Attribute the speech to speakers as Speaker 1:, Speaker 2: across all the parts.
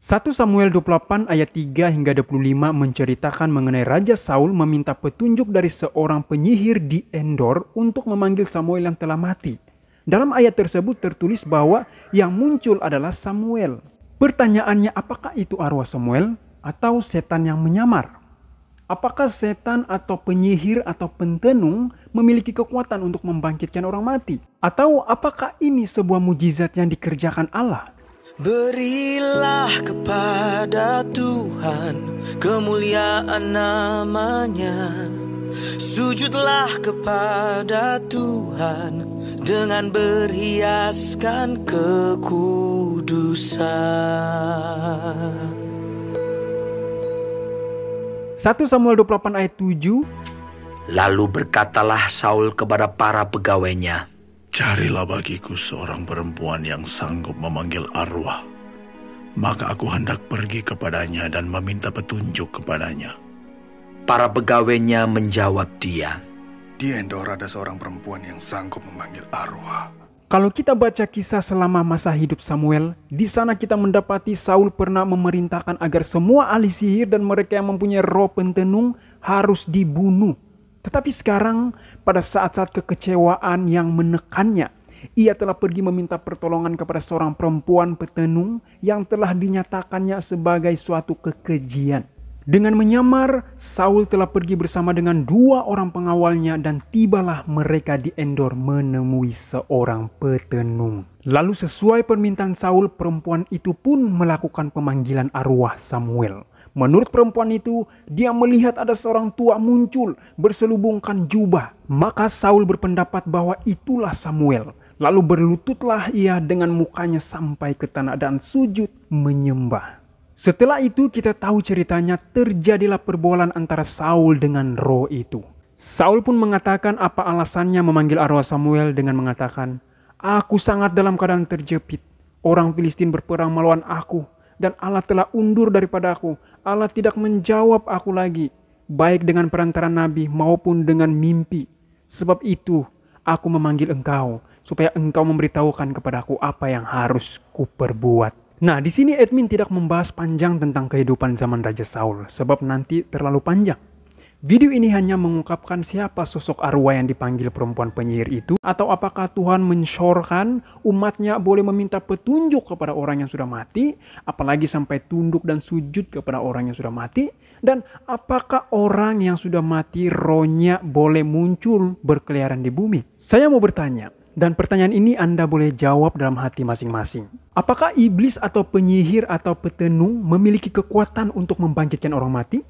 Speaker 1: 1 Samuel 28 ayat 3 hingga 25 menceritakan mengenai Raja Saul meminta petunjuk dari seorang penyihir di Endor untuk memanggil Samuel yang telah mati. Dalam ayat tersebut tertulis bahwa yang muncul adalah Samuel. Pertanyaannya, apakah itu arwah Samuel atau setan yang menyamar? Apakah setan atau penyihir atau pentenung memiliki kekuatan untuk membangkitkan orang mati? Atau apakah ini sebuah mujizat yang dikerjakan Allah?
Speaker 2: Berilah kepada Tuhan kemuliaan namanya. Sujudlah kepada Tuhan dengan berhiaskan kekudusan.
Speaker 1: 1 Samuel 28 ayat 7.
Speaker 3: Lalu berkatalah Saul kepada para pegawainya,
Speaker 4: "Carilah bagiku seorang perempuan yang sanggup memanggil arwah. Maka aku hendak pergi kepadanya dan meminta petunjuk kepadanya."
Speaker 3: Para pegawainya menjawab dia,
Speaker 5: "Di Endor ada seorang perempuan yang sanggup memanggil arwah."
Speaker 1: Kalau kita baca kisah selama masa hidup Samuel, di sana kita mendapati Saul pernah memerintahkan agar semua ahli sihir dan mereka yang mempunyai roh pentenung harus dibunuh. Tetapi sekarang, pada saat-saat kekecewaan yang menekannya, ia telah pergi meminta pertolongan kepada seorang perempuan petenung yang telah dinyatakannya sebagai suatu kekejian. Dengan menyamar, Saul telah pergi bersama dengan 2 orang pengawalnya dan tibalah mereka di Endor menemui seorang petenung. Lalu sesuai permintaan Saul, perempuan itu pun melakukan pemanggilan arwah Samuel. Menurut perempuan itu, dia melihat ada seorang tua muncul berselubungkan jubah. Maka Saul berpendapat bahwa itulah Samuel. Lalu berlututlah ia dengan mukanya sampai ke tanah dan sujud menyembah. Setelah itu kita tahu ceritanya, terjadilah perbualan antara Saul dengan roh itu. Saul pun mengatakan apa alasannya memanggil arwah Samuel dengan mengatakan, "Aku sangat dalam keadaan terjepit. Orang Filistin berperang melawan aku. Dan Allah telah undur daripada aku. Allah tidak menjawab aku lagi, baik dengan perantara nabi maupun dengan mimpi. Sebab itu aku memanggil engkau, supaya engkau memberitahukan kepadaku apa yang harus kuperbuat." Nah, di sini admin tidak membahas panjang tentang kehidupan zaman Raja Saul, sebab nanti terlalu panjang. Video ini hanya mengungkapkan siapa sosok arwah yang dipanggil perempuan penyihir itu, atau apakah Tuhan mensyorkan umatnya boleh meminta petunjuk kepada orang yang sudah mati, apalagi sampai tunduk dan sujud kepada orang yang sudah mati, dan apakah orang yang sudah mati rohnya boleh muncul berkeliaran di bumi. Saya mau bertanya, dan pertanyaan ini Anda boleh jawab dalam hati masing-masing. Apakah iblis atau penyihir atau petenung memiliki kekuatan untuk membangkitkan orang mati?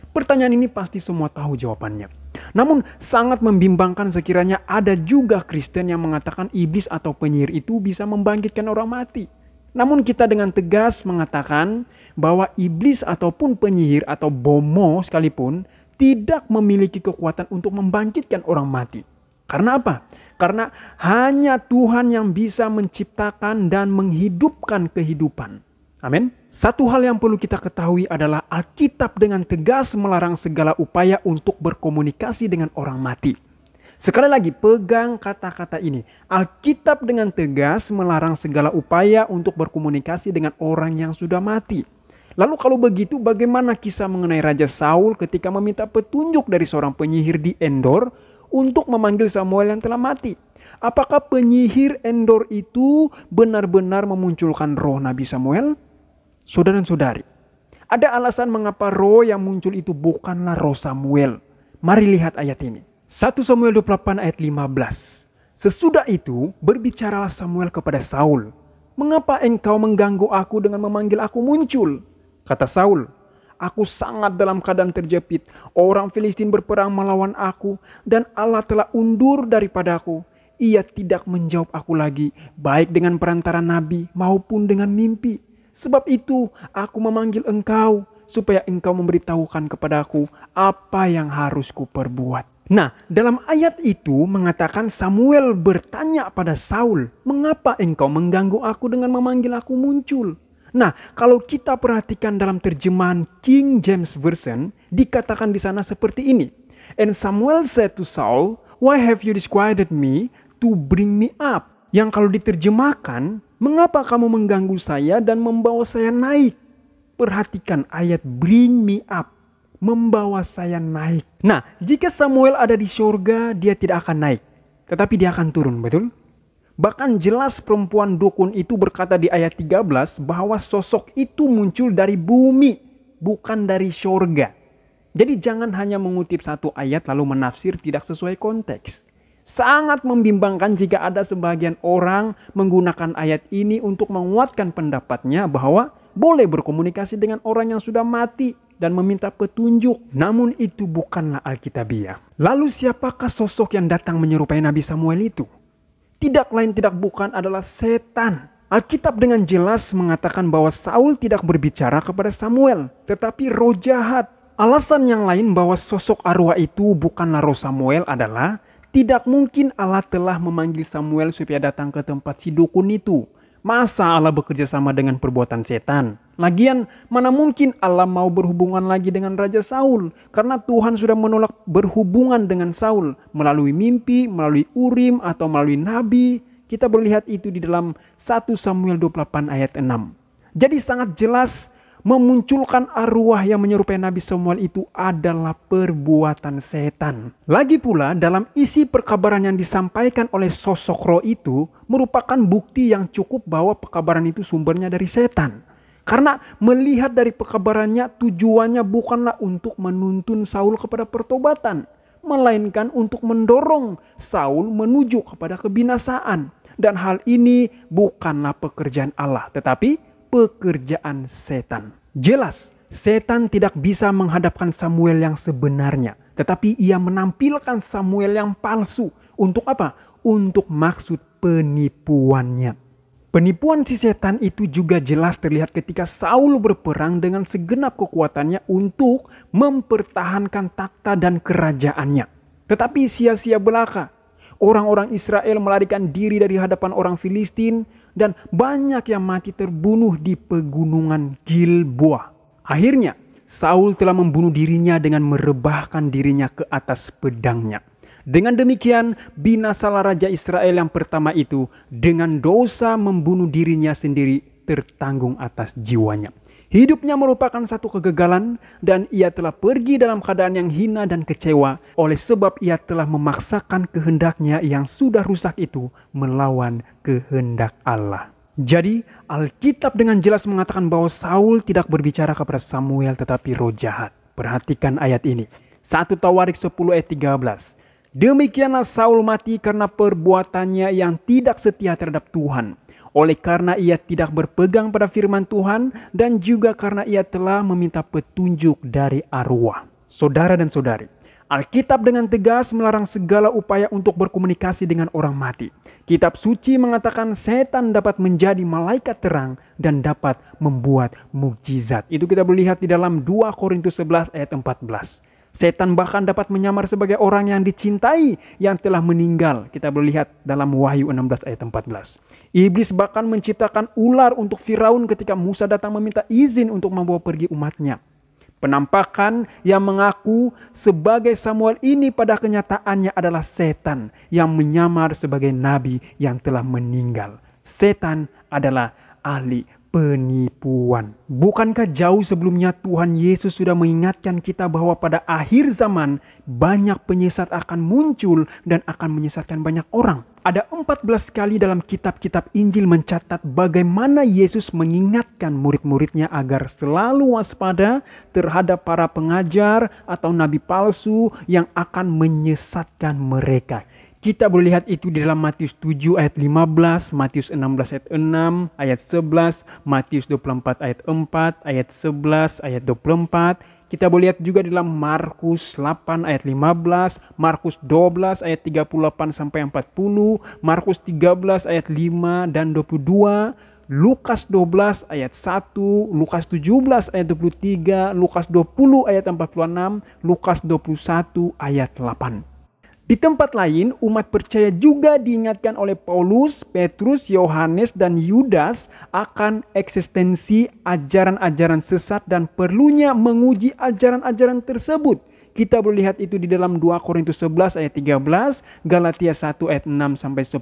Speaker 1: Pertanyaan ini pasti semua tahu jawabannya. Namun sangat membimbangkan sekiranya ada juga Kristen yang mengatakan iblis atau penyihir itu bisa membangkitkan orang mati. Namun kita dengan tegas mengatakan bahwa iblis ataupun penyihir atau bomo sekalipun tidak memiliki kekuatan untuk membangkitkan orang mati. Karena apa? Karena hanya Tuhan yang bisa menciptakan dan menghidupkan kehidupan. Amin. Satu hal yang perlu kita ketahui adalah Alkitab dengan tegas melarang segala upaya untuk berkomunikasi dengan orang mati. Sekali lagi, pegang kata-kata ini. Alkitab dengan tegas melarang segala upaya untuk berkomunikasi dengan orang yang sudah mati. Lalu kalau begitu, bagaimana kisah mengenai Raja Saul ketika meminta petunjuk dari seorang penyihir di Endor untuk memanggil Samuel yang telah mati? Apakah penyihir Endor itu benar-benar memunculkan roh Nabi Samuel? Saudara dan saudari, ada alasan mengapa roh yang muncul itu bukanlah roh Samuel. Mari lihat ayat ini. 1 Samuel 28 ayat 15. Sesudah itu berbicaralah Samuel kepada Saul. "Mengapa engkau mengganggu aku dengan memanggil aku muncul?" Kata Saul, "Aku sangat dalam keadaan terjepit. Orang Filistin berperang melawan aku dan Allah telah undur daripadaku. Ia tidak menjawab aku lagi, baik dengan perantara nabi maupun dengan mimpi. Sebab itu aku memanggil engkau, supaya engkau memberitahukan kepadaku apa yang harus kuperbuat." Nah, dalam ayat itu mengatakan Samuel bertanya pada Saul, "Mengapa engkau mengganggu aku dengan memanggil aku muncul?" Nah, kalau kita perhatikan dalam terjemahan King James Version, dikatakan di sana seperti ini. "And Samuel said to Saul, why have you disquieted me to bring me up?" Yang kalau diterjemahkan, "Mengapa kamu mengganggu saya dan membawa saya naik?" Perhatikan ayat bring me up, membawa saya naik. Nah, jika Samuel ada di surga, dia tidak akan naik, tetapi dia akan turun, betul? Bahkan jelas perempuan dukun itu berkata di ayat 13 bahwa sosok itu muncul dari bumi, bukan dari surga. Jadi jangan hanya mengutip satu ayat lalu menafsir tidak sesuai konteks. Sangat membimbangkan jika ada sebagian orang menggunakan ayat ini untuk menguatkan pendapatnya bahwa boleh berkomunikasi dengan orang yang sudah mati dan meminta petunjuk. Namun itu bukanlah Alkitabiah. Lalu siapakah sosok yang datang menyerupai Nabi Samuel itu? Tidak lain tidak bukan adalah setan. Alkitab dengan jelas mengatakan bahwa Saul tidak berbicara kepada Samuel, tetapi roh jahat. Alasan yang lain bahwa sosok arwah itu bukanlah roh Samuel adalah tidak mungkin Allah telah memanggil Samuel supaya datang ke tempat si dukun itu. Masa Allah bekerja sama dengan perbuatan setan? Lagian, mana mungkin Allah mau berhubungan lagi dengan Raja Saul? Karena Tuhan sudah menolak berhubungan dengan Saul melalui mimpi, melalui Urim, atau melalui Nabi. Kita melihat itu di dalam 1 Samuel 28 ayat 6. Jadi sangat jelas memunculkan arwah yang menyerupai Nabi Samuel itu adalah perbuatan setan. Lagi pula dalam isi perkabaran yang disampaikan oleh sosok roh itu merupakan bukti yang cukup bahwa perkabaran itu sumbernya dari setan. Karena melihat dari perkabarannya tujuannya bukanlah untuk menuntun Saul kepada pertobatan, melainkan untuk mendorong Saul menuju kepada kebinasaan. Dan hal ini bukanlah pekerjaan Allah, tetapi pekerjaan setan. Jelas, setan tidak bisa menghadapkan Samuel yang sebenarnya, tetapi ia menampilkan Samuel yang palsu. Untuk apa? Untuk maksud penipuannya. Penipuan si setan itu juga jelas terlihat ketika Saul berperang dengan segenap kekuatannya untuk mempertahankan takhta dan kerajaannya. Tetapi sia-sia belaka. Orang-orang Israel melarikan diri dari hadapan orang Filistin dan banyak yang mati terbunuh di pegunungan Gilboa. Akhirnya, Saul telah membunuh dirinya dengan merebahkan dirinya ke atas pedangnya. Dengan demikian, binasalah Raja Israel yang pertama itu dengan dosa membunuh dirinya sendiri tertanggung atas jiwanya. Hidupnya merupakan satu kegagalan dan ia telah pergi dalam keadaan yang hina dan kecewa oleh sebab ia telah memaksakan kehendaknya yang sudah rusak itu melawan kehendak Allah. Jadi, Alkitab dengan jelas mengatakan bahwa Saul tidak berbicara kepada Samuel tetapi roh jahat. Perhatikan ayat ini. 1 Tawarik 10 ayat 13. Demikianlah Saul mati karena perbuatannya yang tidak setia terhadap Tuhan. Oleh karena ia tidak berpegang pada firman Tuhan dan juga karena ia telah meminta petunjuk dari arwah. Saudara dan saudari, Alkitab dengan tegas melarang segala upaya untuk berkomunikasi dengan orang mati. Kitab suci mengatakan setan dapat menjadi malaikat terang dan dapat membuat mukjizat. Itu kita melihat di dalam 2 Korintus 11 ayat 14. Setan bahkan dapat menyamar sebagai orang yang dicintai yang telah meninggal. Kita melihat dalam Wahyu 16 ayat 14. Iblis bahkan menciptakan ular untuk Firaun ketika Musa datang meminta izin untuk membawa pergi umatnya. Penampakan yang mengaku sebagai Samuel ini pada kenyataannya adalah setan yang menyamar sebagai nabi yang telah meninggal. Setan adalah ahli penipuan. Bukankah jauh sebelumnya Tuhan Yesus sudah mengingatkan kita bahwa pada akhir zaman banyak penyesat akan muncul dan akan menyesatkan banyak orang? Ada 14 kali dalam kitab-kitab Injil mencatat bagaimana Yesus mengingatkan murid-muridnya agar selalu waspada terhadap para pengajar atau nabi palsu yang akan menyesatkan mereka. Kita boleh lihat itu di dalam Matius 7 ayat 15, Matius 16 ayat 6, ayat 11, Matius 24 ayat 4, ayat 11, ayat 24. Kita boleh lihat juga di dalam Markus 8 ayat 15, Markus 12 ayat 38 sampai 40, Markus 13 ayat 5 dan 22, Lukas 12 ayat 1, Lukas 17 ayat 23, Lukas 20 ayat 46, Lukas 21 ayat 8. Di tempat lain, umat percaya juga diingatkan oleh Paulus, Petrus, Yohanes, dan Yudas akan eksistensi ajaran-ajaran sesat dan perlunya menguji ajaran-ajaran tersebut. Kita boleh lihat itu di dalam 2 Korintus 11 ayat 13, Galatia 1 ayat 6 sampai 10,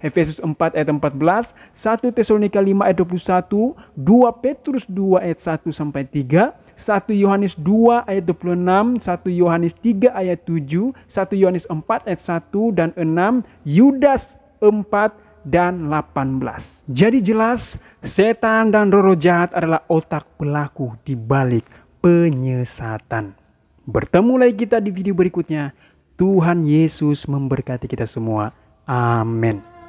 Speaker 1: Efesus 4 ayat 14, 1 Tesalonika 5 ayat 21, 2 Petrus 2 ayat 1 sampai 3, 1 Yohanes 2 ayat 26, 1 Yohanes 3 ayat 7, 1 Yohanes 4 ayat 1 dan 6, Yudas 4 dan 18. Jadi jelas, setan dan roh jahat adalah otak pelaku di balik penyesatan. Bertemu lagi kita di video berikutnya. Tuhan Yesus memberkati kita semua. Amin.